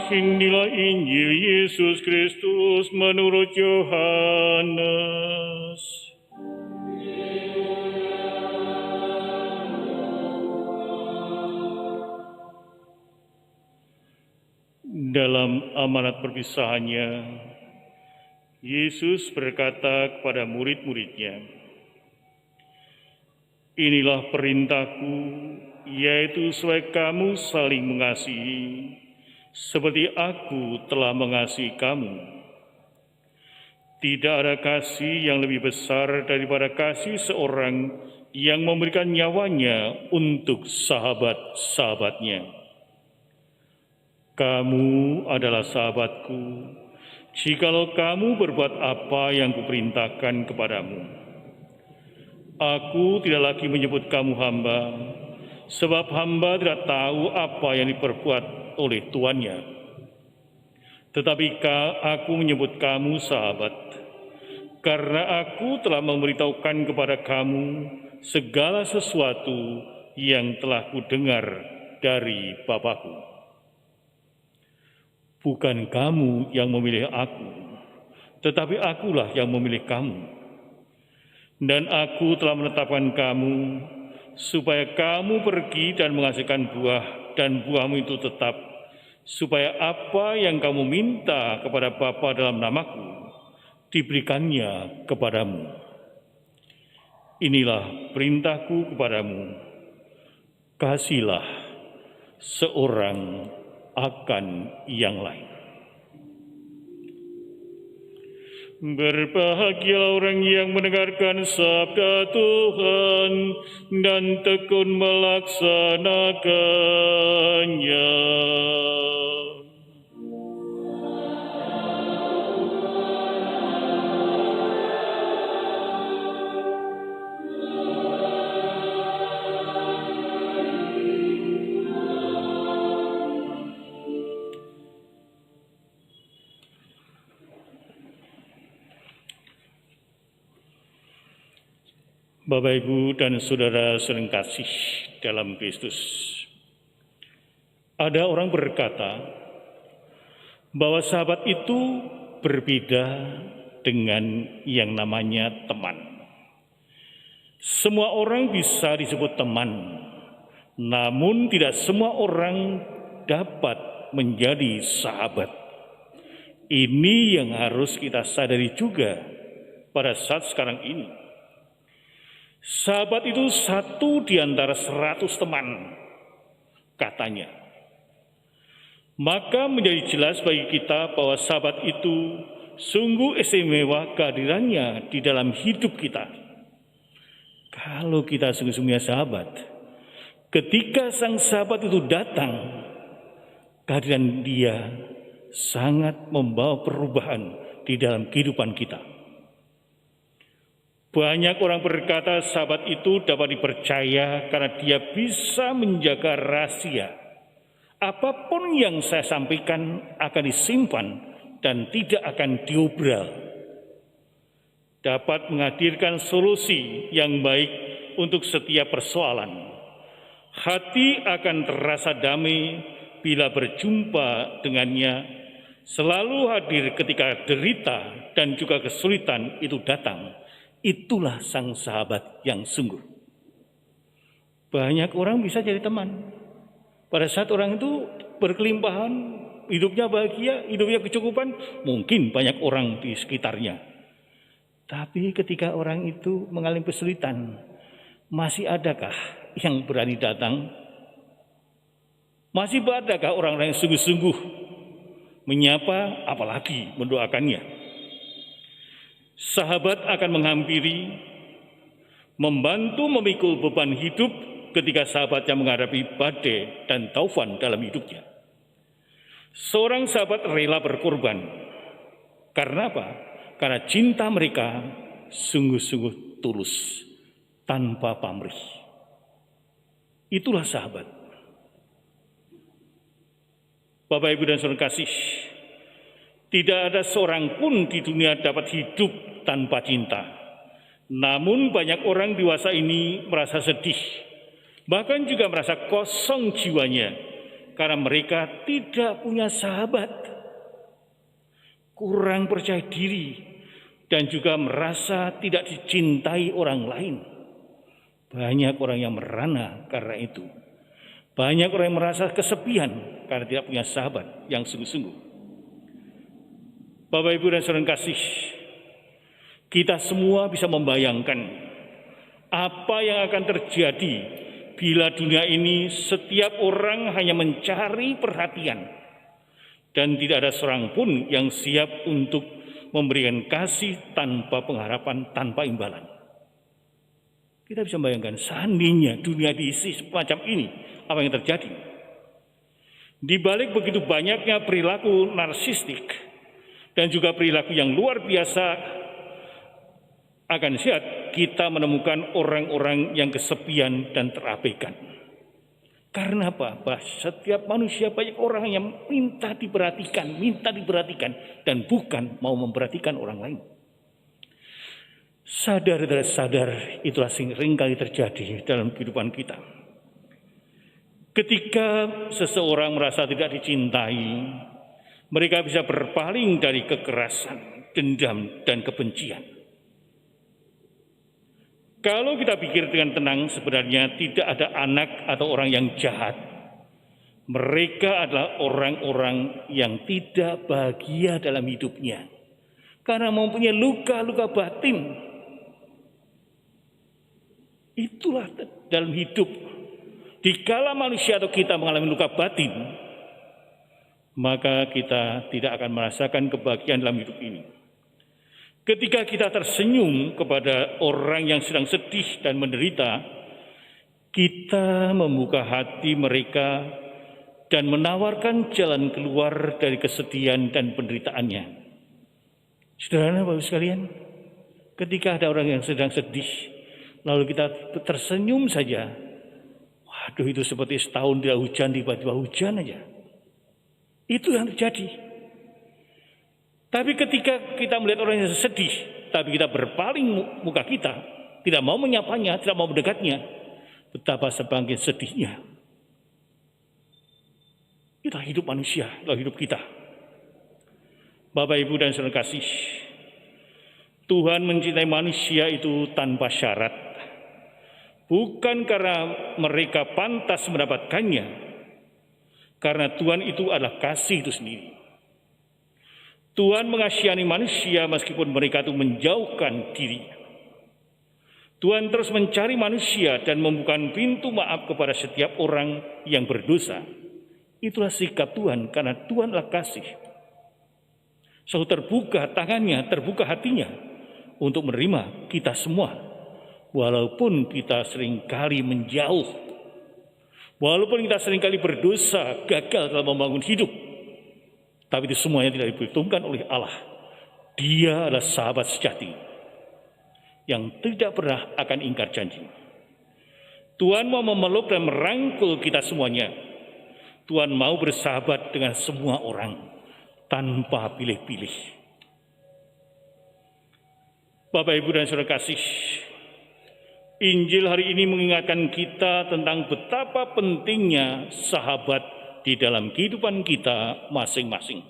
Inilah Injil Yesus Kristus menurut Yohanes. Dalam amanat perpisahannya, Yesus berkata kepada murid-muridnya, "Inilah perintahku, yaitu supaya kamu saling mengasihi, seperti aku telah mengasihi kamu. Tidak ada kasih yang lebih besar daripada kasih seorang yang memberikan nyawanya untuk sahabat-sahabatnya. Kamu adalah sahabatku, jikalau kamu berbuat apa yang kuperintahkan kepadamu. Aku tidak lagi menyebut kamu hamba, sebab hamba tidak tahu apa yang diperbuat oleh tuannya. Tetapi aku menyebut kamu sahabat, karena aku telah memberitahukan kepada kamu segala sesuatu yang telah kudengar dari Bapa-Ku. Bukan kamu yang memilih aku, tetapi akulah yang memilih kamu. Dan aku telah menetapkan kamu, supaya kamu pergi dan menghasilkan buah, dan buahmu itu tetap, supaya apa yang kamu minta kepada Bapa dalam namaku, diberikannya kepadamu. Inilah perintahku kepadamu, kasihilah seorang akan yang lain." Berbahagialah orang yang mendengarkan sabda Tuhan dan tekun melaksanakannya. Bapak, Ibu, dan Saudara saling kasih dalam Kristus. Ada orang berkata bahwa sahabat itu berbeda dengan yang namanya teman. Semua orang bisa disebut teman, namun tidak semua orang dapat menjadi sahabat. Ini yang harus kita sadari juga pada saat sekarang ini. Sahabat itu satu di antara 100 teman, katanya. Maka menjadi jelas bagi kita bahwa sahabat itu sungguh istimewa kehadirannya di dalam hidup kita. Kalau kita sungguh-sungguhnya sahabat, ketika sang sahabat itu datang, kehadiran dia sangat membawa perubahan di dalam kehidupan kita. Banyak orang berkata sahabat itu dapat dipercaya karena dia bisa menjaga rahasia. Apapun yang saya sampaikan akan disimpan dan tidak akan diobral. Dapat menghadirkan solusi yang baik untuk setiap persoalan. Hati akan terasa damai bila berjumpa dengannya, selalu hadir ketika derita dan juga kesulitan itu datang. Itulah sang sahabat yang sungguh. Banyak orang bisa jadi teman. Pada saat orang itu berkelimpahan, hidupnya bahagia, hidupnya kecukupan, mungkin banyak orang di sekitarnya. Tapi ketika orang itu mengalami kesulitan, masih adakah yang berani datang? Masih adakah orang-orang yang sungguh-sungguh menyapa, apalagi mendoakannya? Sahabat akan menghampiri, membantu memikul beban hidup ketika sahabatnya menghadapi badai dan taufan dalam hidupnya. Seorang sahabat rela berkorban. Karena apa? Karena cinta mereka sungguh-sungguh tulus, tanpa pamrih. Itulah sahabat. Bapak, Ibu, dan saudara kasih, tidak ada seorang pun di dunia dapat hidup tanpa cinta. Namun banyak orang dewasa ini merasa sedih, bahkan juga merasa kosong jiwanya karena mereka tidak punya sahabat, kurang percaya diri, dan juga merasa tidak dicintai orang lain. Banyak orang yang merana karena itu. Banyak orang yang merasa kesepian karena tidak punya sahabat yang sungguh-sungguh. Bapak, Ibu, dan saudara kasih, kita semua bisa membayangkan apa yang akan terjadi bila dunia ini setiap orang hanya mencari perhatian dan tidak ada seorang pun yang siap untuk memberikan kasih tanpa pengharapan, tanpa imbalan. Kita bisa membayangkan seandainya dunia diisi semacam ini, apa yang terjadi? Di balik begitu banyaknya perilaku narsistik dan juga perilaku yang luar biasa, akan siap kita menemukan orang-orang yang kesepian dan terabaikan. Karena apa? Setiap manusia, banyak orang yang minta diperhatikan, dan bukan mau memperhatikan orang lain. Sadar dan sadar, itulah seringkali terjadi dalam kehidupan kita. Ketika seseorang merasa tidak dicintai, mereka bisa berpaling dari kekerasan, dendam, dan kebencian. Kalau kita pikir dengan tenang, sebenarnya tidak ada anak atau orang yang jahat. Mereka adalah orang-orang yang tidak bahagia dalam hidupnya karena mempunyai luka-luka batin. Itulah dalam hidup. Dikala manusia atau kita mengalami luka batin, maka kita tidak akan merasakan kebahagiaan dalam hidup ini. Ketika kita tersenyum kepada orang yang sedang sedih dan menderita, kita membuka hati mereka dan menawarkan jalan keluar dari kesedihan dan penderitaannya. Saudara Bapak sekalian, ketika ada orang yang sedang sedih, lalu kita tersenyum saja, waduh, itu seperti setahun tidak hujan, tiba-tiba hujan aja. Itu yang terjadi. Tapi ketika kita melihat orang yang sedih, tapi kita berpaling muka kita, tidak mau menyapanya, tidak mau mendekatnya, betapa semakin sedihnya. Itulah hidup manusia, itulah hidup kita. Bapak, Ibu, dan saudara kasih, Tuhan mencintai manusia itu tanpa syarat. Bukan karena mereka pantas mendapatkannya, karena Tuhan itu adalah kasih itu sendiri. Tuhan mengasihani manusia meskipun mereka itu menjauhkan diri. Tuhan terus mencari manusia dan membuka pintu maaf kepada setiap orang yang berdosa. Itulah sikap Tuhan, karena Tuhan adalah kasih. Selalu terbuka tangannya, terbuka hatinya untuk menerima kita semua. Walaupun kita seringkali menjauh, walaupun kita seringkali berdosa, gagal dalam membangun hidup, tapi itu semuanya tidak diperhitungkan oleh Allah. Dia adalah sahabat sejati yang tidak pernah akan ingkar janji. Tuhan mau memeluk dan merangkul kita semuanya. Tuhan mau bersahabat dengan semua orang tanpa pilih-pilih. Bapak, Ibu, dan saudara kasih, Injil hari ini mengingatkan kita tentang betapa pentingnya sahabat di dalam kehidupan kita masing-masing.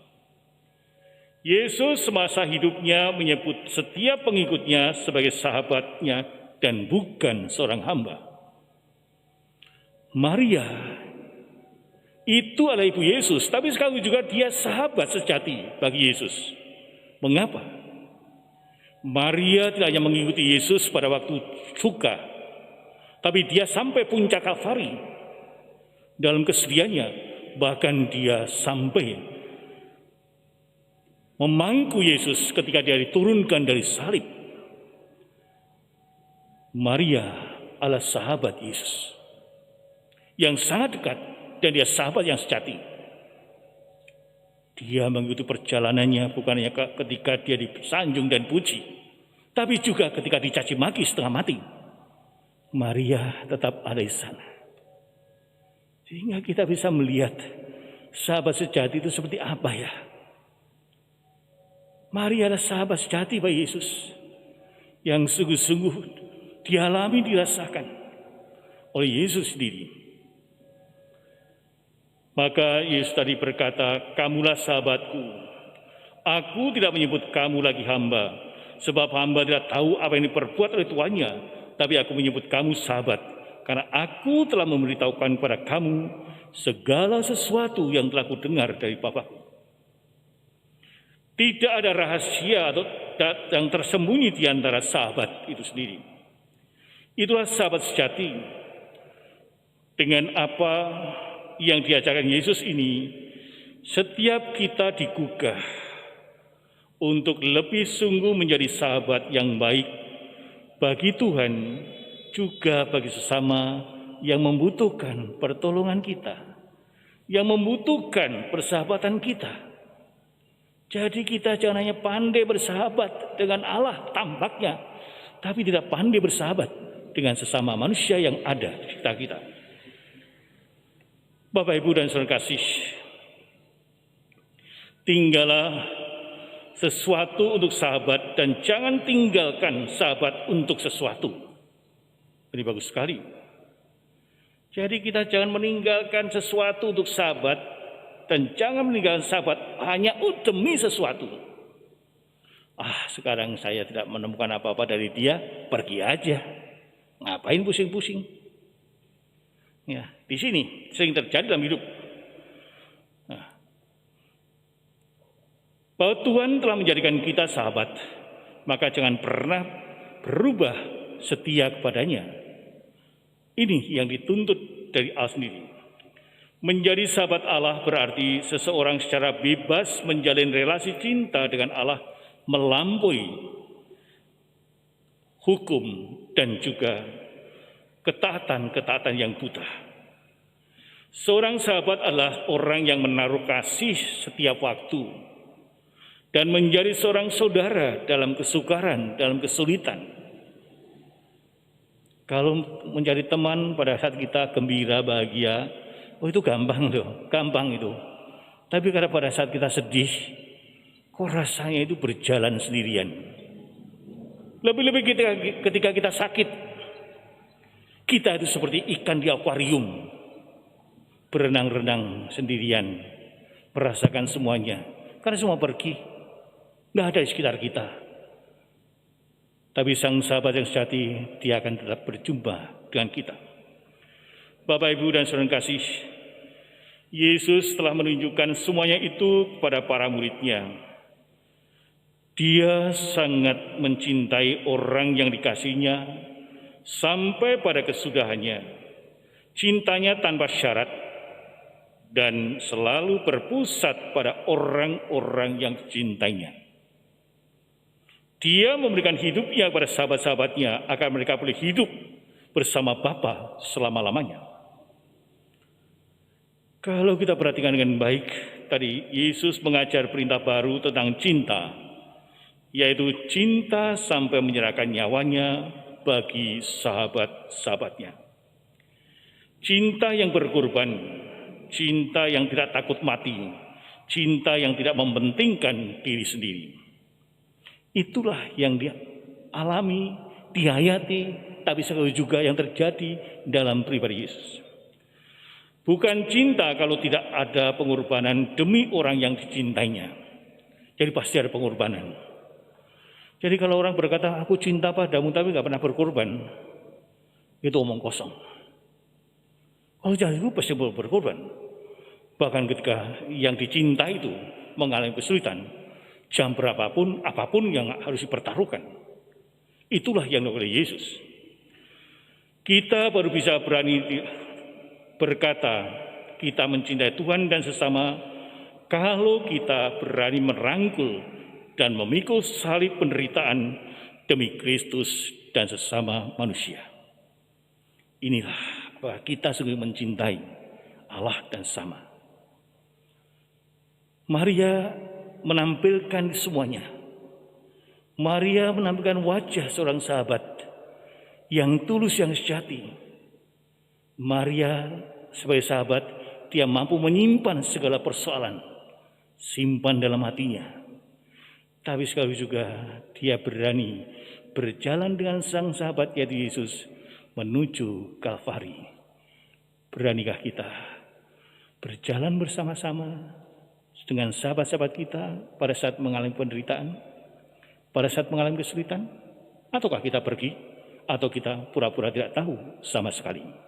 Yesus semasa hidupnya menyebut setiap pengikutnya sebagai sahabatnya dan bukan seorang hamba. Maria itu adalah ibu Yesus, tapi sekali juga dia sahabat sejati bagi Yesus. Mengapa? Maria tidak hanya mengikuti Yesus pada waktu suka, tapi dia sampai puncak Kalvari dalam kesedihannya. Bahkan dia sampai memangku Yesus ketika dia diturunkan dari salib. Maria adalah sahabat Yesus yang sangat dekat, dan dia sahabat yang sejati. Dia mengikuti perjalanannya bukan hanya ketika dia disanjung dan puji, tapi juga ketika dicaci maki setengah mati. Maria tetap ada di sana. Sehingga kita bisa melihat sahabat sejati itu seperti apa ya. Maria adalah sahabat sejati bagi Yesus yang sungguh-sungguh dialami, dirasakan oleh Yesus sendiri. Maka Yesus tadi berkata, kamulah sahabatku. Aku tidak menyebut kamu lagi hamba, sebab hamba tidak tahu apa yang diperbuat oleh tuannya, tapi aku menyebut kamu sahabat, karena aku telah memberitahukan kepada kamu segala sesuatu yang telah kudengar dari Bapa. Tidak ada rahasia atau yang tersembunyi di antara sahabat itu sendiri. Itulah sahabat sejati. Dengan apa yang diajarkan Yesus ini, setiap kita digugah untuk lebih sungguh menjadi sahabat yang baik bagi Tuhan, juga bagi sesama yang membutuhkan pertolongan kita, yang membutuhkan persahabatan kita. Jadi kita jangan hanya pandai bersahabat dengan Allah tampaknya, tapi tidak pandai bersahabat dengan sesama manusia yang ada di sekitar kita. Bapak, Ibu, dan saudara kasih, tinggallah sesuatu untuk sahabat dan jangan tinggalkan sahabat untuk sesuatu. Ini bagus sekali. Jadi kita jangan meninggalkan sesuatu untuk sahabat dan jangan meninggalkan sahabat hanya demi sesuatu. Sekarang saya tidak menemukan apa-apa dari dia, pergi aja. Ngapain pusing-pusing? Ya, di sini sering terjadi dalam hidup. Bahwa Tuhan telah menjadikan kita sahabat, maka jangan pernah berubah setia kepadanya. Ini yang dituntut dari Allah sendiri. Menjadi sahabat Allah berarti seseorang secara bebas menjalin relasi cinta dengan Allah melampaui hukum dan juga ketaatan-ketaatan yang buta. Seorang sahabat adalah orang yang menaruh kasih setiap waktu dan menjadi seorang saudara dalam kesukaran, dalam kesulitan. Kalau menjadi teman pada saat kita gembira, bahagia, itu gampang loh, gampang itu. Tapi karena pada saat kita sedih, kok rasanya itu berjalan sendirian. Lebih-lebih ketika kita sakit, kita itu seperti ikan di akuarium, berenang-renang sendirian, merasakan semuanya, karena semua pergi, nggak ada di sekitar kita. Tapi sang sahabat yang sejati, dia akan tetap berjumpa dengan kita. Bapak, Ibu, dan saudara kasih, Yesus telah menunjukkan semuanya itu kepada para muridnya. Dia sangat mencintai orang yang dikasihnya sampai pada kesudahannya. Cintanya tanpa syarat dan selalu berpusat pada orang-orang yang dicintainya. Dia memberikan hidupnya kepada sahabat-sahabatnya agar mereka boleh hidup bersama Bapa selama-lamanya. Kalau kita perhatikan dengan baik, tadi Yesus mengajar perintah baru tentang cinta, yaitu cinta sampai menyerahkan nyawanya bagi sahabat-sahabatnya. Cinta yang berkorban, cinta yang tidak takut mati, cinta yang tidak mementingkan diri sendiri. Itulah yang dia alami, dihayati, tapi sekali juga yang terjadi dalam pribadi Yesus. Bukan cinta kalau tidak ada pengorbanan demi orang yang dicintainya. Jadi pasti ada pengorbanan. Jadi kalau orang berkata, aku cinta padamu tapi nggak pernah berkorban, itu omong kosong. Kalau jadi itu pasti berkorban. Bahkan ketika yang dicinta itu mengalami kesulitan, jam berapapun, apapun yang harus dipertaruhkan. Itulah yang dilakukan oleh Yesus. Kita baru bisa berani berkata, kita mencintai Tuhan dan sesama, kalau kita berani merangkul dan memikul salib penderitaan demi Kristus dan sesama manusia. Inilah bahwa kita sungguh mencintai Allah dan sesama. Maria menampilkan semuanya. Maria menampilkan wajah seorang sahabat yang tulus, yang sejati. Maria sebagai sahabat, dia mampu menyimpan segala persoalan, simpan dalam hatinya. Tapi sekali juga dia berani berjalan dengan sang sahabat yaitu Yesus menuju Kalvari. Beranikah kita berjalan bersama-sama dengan sahabat-sahabat kita pada saat mengalami penderitaan, pada saat mengalami kesulitan, ataukah kita pergi, atau kita pura-pura tidak tahu sama sekali.